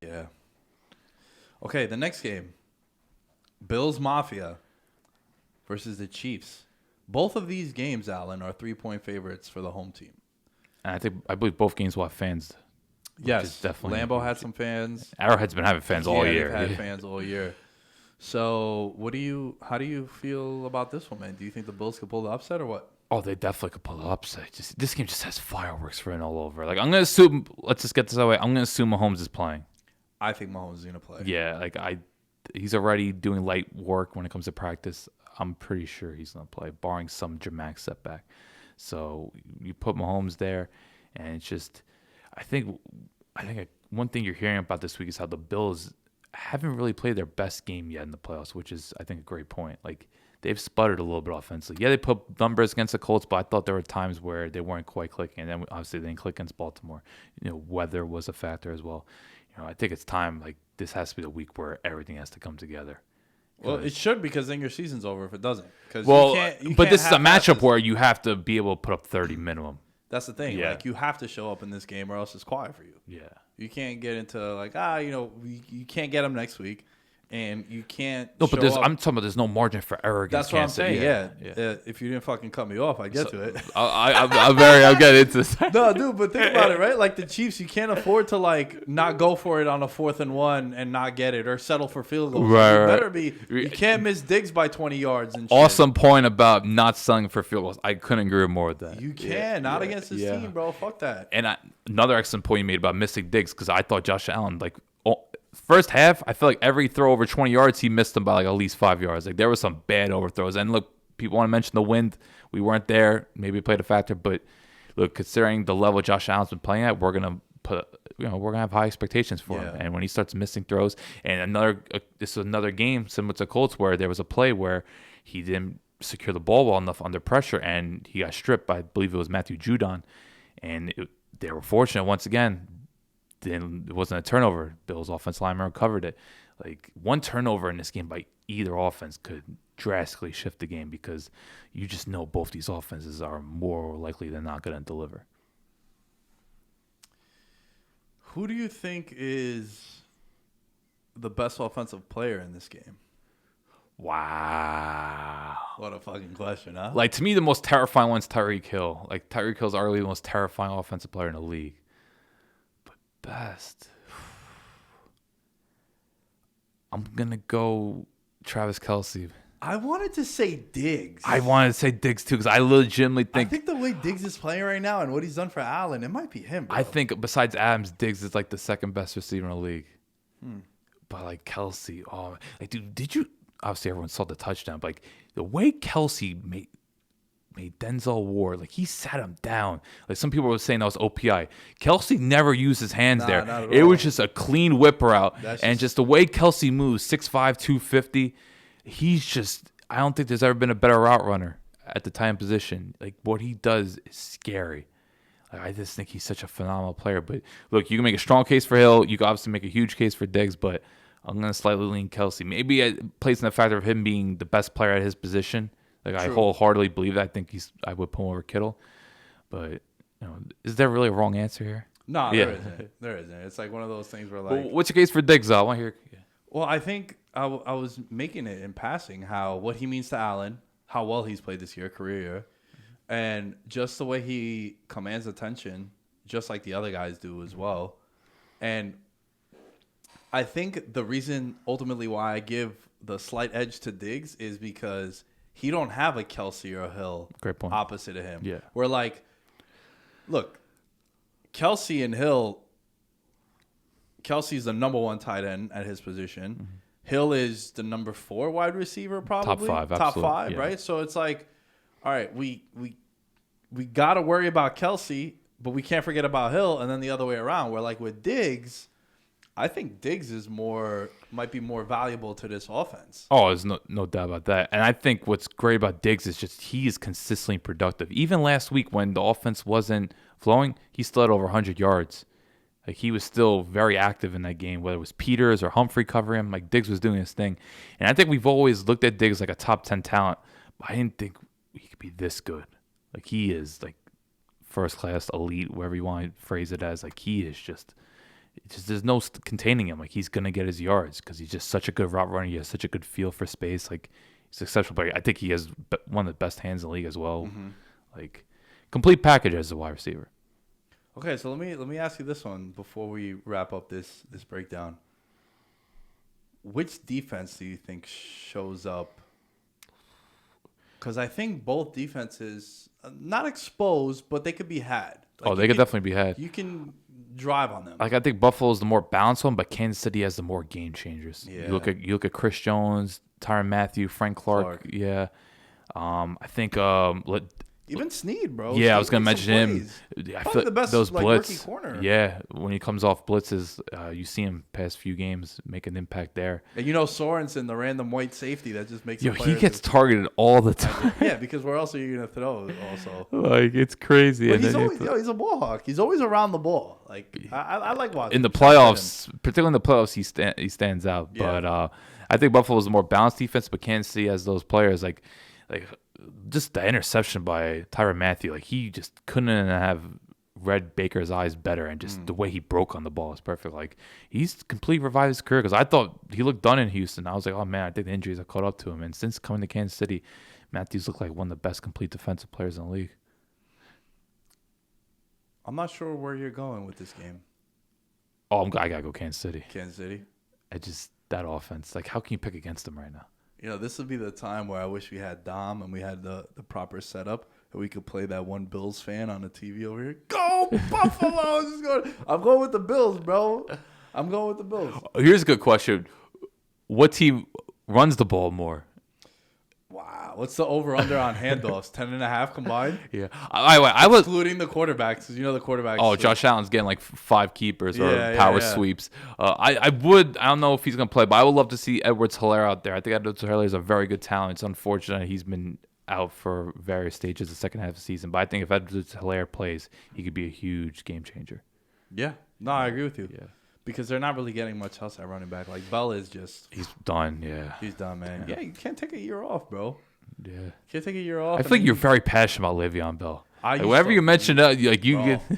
Yeah. Okay, the next game. Bills Mafia versus the Chiefs. Both of these games, Alan, are 3-point favorites for the home team. And I believe both games will have fans. Yes, Definitely Lambeau had some fans. Arrowhead's been having fans all year. They've had fans all year. So, how do you feel about this one, man? Do you think the Bills could pull the upset or what? Oh, they definitely could pull the upset. This game just has fireworks written all over. Like, I'm gonna assume. Let's just get this out of the way. I'm gonna assume Mahomes is playing. I think Mahomes is gonna play. Yeah, he's already doing light work when it comes to practice. I'm pretty sure he's gonna play, barring some dramatic setback. So you put Mahomes there, and it's just, I think one thing you're hearing about this week is how the Bills haven't really played their best game yet in the playoffs, which is, I think, a great point. Like, they've sputtered a little bit offensively. Yeah, they put numbers against the Colts, but I thought there were times where they weren't quite clicking. And then obviously they didn't click against Baltimore. Weather was a factor as well. I think it's time. Like, this has to be the week where everything has to come together. Well, it should, because then your season's over if it doesn't. But this is a matchup where you have to be able to put up 30 minimum. That's the thing. Yeah. Like, you have to show up in this game or else it's quiet for you. Yeah. You can't get into like, you can't get them next week, and you can't. No, but I'm talking about there's no margin for error against That's what I'm saying. Yeah. If you didn't fucking cut me off, I'd get to it. I'll get into this. No, dude, but think about it, right? Like, the Chiefs, you can't afford to like not go for it on a 4th and 1 and not get it or settle for field goals. Right. You can't miss Diggs by 20 yards and shit. Awesome point about not selling for field goals. I couldn't agree more with that. You can, not against this team, bro. Fuck that. And another excellent point you made about missing Diggs, because I thought Josh Allen, first half, I feel like every throw over 20 yards, he missed them by like at least 5 yards. Like, there was some bad overthrows. And look, people want to mention the wind. We weren't there. Maybe it played a factor. But look, considering the level Josh Allen's been playing at, we're gonna have high expectations for him. And when he starts missing throws, and this is another game similar to Colts where there was a play where he didn't secure the ball well enough under pressure, and he got stripped by, I believe it was Matthew Judon, and they were fortunate once again. Then it wasn't a turnover. Bills' offensive lineman recovered it. Like, one turnover in this game by either offense could drastically shift the game, because you just know both these offenses are more likely than not going to deliver. Who do you think is the best offensive player in this game? Wow. What a fucking question, huh? Like, to me, the most terrifying one's Tyreek Hill. Like, Tyreek Hill's arguably the most terrifying offensive player in the league. Best. I'm going to go Travis Kelce. I wanted to say Diggs. I wanted to say Diggs, too, because I legitimately think... I think the way Diggs is playing right now and what he's done for Allen, it might be him, bro. I think besides Adams, Diggs is like the second best receiver in the league. But like Kelce, like, dude, did you... Obviously, everyone saw the touchdown, but like, the way Kelce made Denzel Ward, like, he sat him down. Like, some people were saying that was OPI. Kelce never used his hands there. It was just a clean whip route. And just the way Kelce moves, 6'5", 250, he's just, I don't think there's ever been a better route runner at the time position. Like, what he does is scary. Like, I just think he's such a phenomenal player. But look, you can make a strong case for Hill. You can obviously make a huge case for Diggs, but I'm going to slightly lean Kelce. Maybe it plays in the factor of him being the best player at his position. Like, true. I wholeheartedly believe that. I think I would put him over Kittle. But, is there really a wrong answer here? No, there isn't. There isn't. It's like one of those things where, like... Well, what's your case for Diggs, though? I want to hear... Yeah. Well, I think I was making it in passing what he means to Allen, how well he's played this year, career year, and just the way he commands attention, just like the other guys do as well. And I think the reason ultimately why I give the slight edge to Diggs is because he don't have a Kelce or a Hill opposite of him. Yeah. Where, like, look, Kelce and Hill, Kelsey's the number 1 tight end at his position. Mm-hmm. Hill is the number 4 wide receiver, probably. Top 5, Top 5, yeah. Right? So it's like, all right, we got to worry about Kelce, but we can't forget about Hill, and then the other way around. Where, like, with Diggs, I think Diggs might be more valuable to this offense. Oh, there's no doubt about that. And I think what's great about Diggs is just he is consistently productive. Even last week when the offense wasn't flowing, he still had over 100 yards. Like, he was still very active in that game, whether it was Peters or Humphrey covering him. Like, Diggs was doing his thing. And I think we've always looked at Diggs like a top 10 talent, but I didn't think he could be this good. Like, he is, like, first class, elite, whatever you want to phrase it as. Like, he is just there's no containing him. Like he's gonna get his yards because he's just such a good route runner. He has such a good feel for space. Like he's an exceptional player. I think he has one of the best hands in the league as well. Like complete package as a wide receiver. Okay, so let me ask you this one before we wrap up this breakdown. Which defense do you think shows up? Because I think both defenses, not exposed, but they could be had. Like They could definitely be had. You can drive on them. Like I think Buffalo's the more balanced one, but Kansas City has the more game changers. Yeah. You look at Chris Jones, Tyrann Mathieu, Frank Clark. Yeah. I think even Snead, bro. Yeah, Snead I was gonna mention him. I feel the best those blitz. rookie corner. Yeah, when he comes off blitzes, you see him past few games make an impact there. And Sorensen, the random white safety that just makes. He gets targeted all the time. Yeah, because where else are you gonna throw? Also, like it's crazy. But he's a ball hawk. He's always around the ball. Like I like watching. In the playoffs, particularly in the playoffs, he stands out. Yeah. But I think Buffalo's a more balanced defense, but Kansas City has those players like. Just the interception by Tyrann Mathieu, like he just couldn't have read Baker's eyes better, and just the way he broke on the ball is perfect. Like he's completely revived his career because I thought he looked done in Houston. I was like, oh man, I think the injuries have caught up to him. And since coming to Kansas City, Matthews looked like one of the best complete defensive players in the league. I'm not sure where you're going with this game. I gotta go Kansas City. Kansas City. That offense. Like, how can you pick against them right now? This would be the time where I wish we had Dom and we had the proper setup and we could play that one Bills fan on the TV over here. Go Buffalo! I'm going with the Bills, bro. I'm going with the Bills. Here's a good question. What team runs the ball more? Wow. What's the over-under on handoffs? 10.5 combined? Yeah. I was including the quarterbacks, because the quarterbacks. Oh, Josh Allen's getting like 5 keepers or power sweeps. I don't know if he's going to play, but I would love to see Edwards-Helaire out there. I think Edwards-Helaire is a very good talent. It's unfortunate he's been out for various stages the second half of the season, but I think if Edwards-Helaire plays, he could be a huge game changer. Yeah. No, I agree with you. Yeah. Because they're not really getting much else at running back. Like, Bell is just... He's done, yeah. He's done, man. Yeah, you can't take a year off, bro. Yeah. Can't take a year off. I feel like you're very passionate about Le'Veon Bell. Whenever you mention that,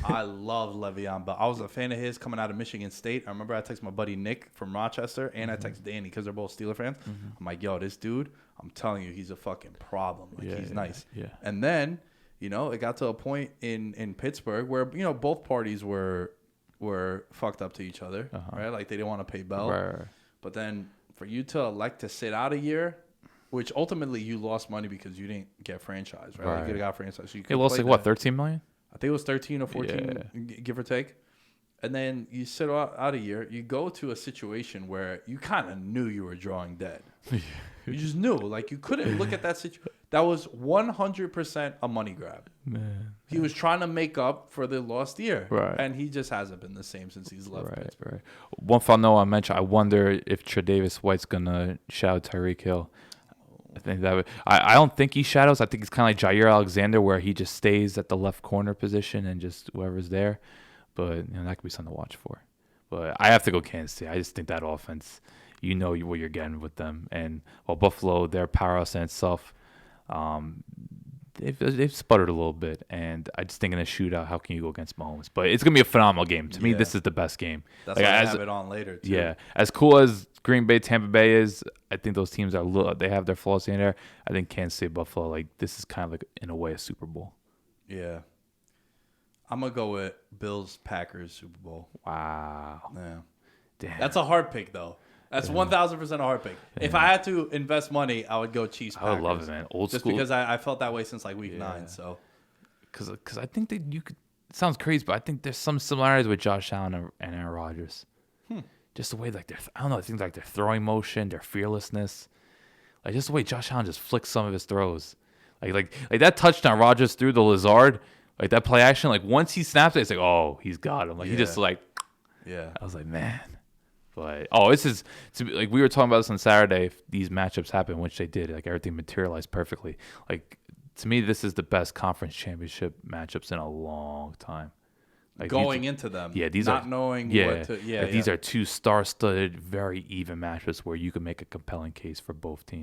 I love Le'Veon Bell. I was a fan of his coming out of Michigan State. I remember I texted my buddy Nick from Rochester, and I texted Danny because they're both Steeler fans. I'm like, yo, this dude, I'm telling you, he's a fucking problem. Like, he's nice. Yeah. And then, it got to a point in Pittsburgh where, both parties were fucked up to each other, right? Like, they didn't want to pay Bell. Right. But then for you to elect to sit out a year, which ultimately you lost money because you didn't get franchised, right? Like, you could have got franchised. So you lost like what, $13 million? I think it was 13 or 14, give or take. And then you sit out a year. You go to a situation where you kind of knew you were drawing dead. You just knew. Like, you couldn't look at that situation. That was 100% a money grab. Man. He was trying to make up for the lost year. Right. And he just hasn't been the same since he's left Pittsburgh. Right. One final note I mentioned, I wonder if Tre'Davious White's going to shadow Tyreek Hill. I think that would. I don't think he shadows. I think he's kind of like Jair Alexander, where he just stays at the left corner position and just whoever's there. But that could be something to watch for. But I have to go Kansas City. I just think that offense, what you're getting with them. And Buffalo, their powerhouse in itself, they've sputtered a little bit. And I just think in a shootout, how can you go against Mahomes? But it's gonna be a phenomenal game. To me, this is the best game. That's why I have it on later too. Yeah, as cool as Green Bay, Tampa Bay is, I think those teams they have their flaws in there. I think Kansas City, Buffalo, like this is kind of like in a way a Super Bowl. Yeah. I'm going to go with Bills-Packers Super Bowl. Wow. Yeah. Damn. That's a hard pick, though. That's 1,000% a hard pick. Damn. If I had to invest money, I would go Chiefs-Packers. I would love it, man. Old just school. Just because I felt that way since like week 9. So. Because I think that you could. It sounds crazy, but I think there's some similarities with Josh Allen and Aaron Rodgers. Just the way I don't know. I think like their throwing motion, their fearlessness, like just the way Josh Allen just flicks some of his throws, like that touchdown Rodgers threw the Lazard. Like that play action, like once he snaps it, it's like, oh, he's got him. Like he just like, yeah. I was like, man, but this is like we were talking about this on Saturday. If these matchups happen, which they did, like everything materialized perfectly. Like to me, this is the best conference championship matchups in a long time. Like going into them, these not knowing what to, these are two star-studded, very even matchups where you can make a compelling case for both teams.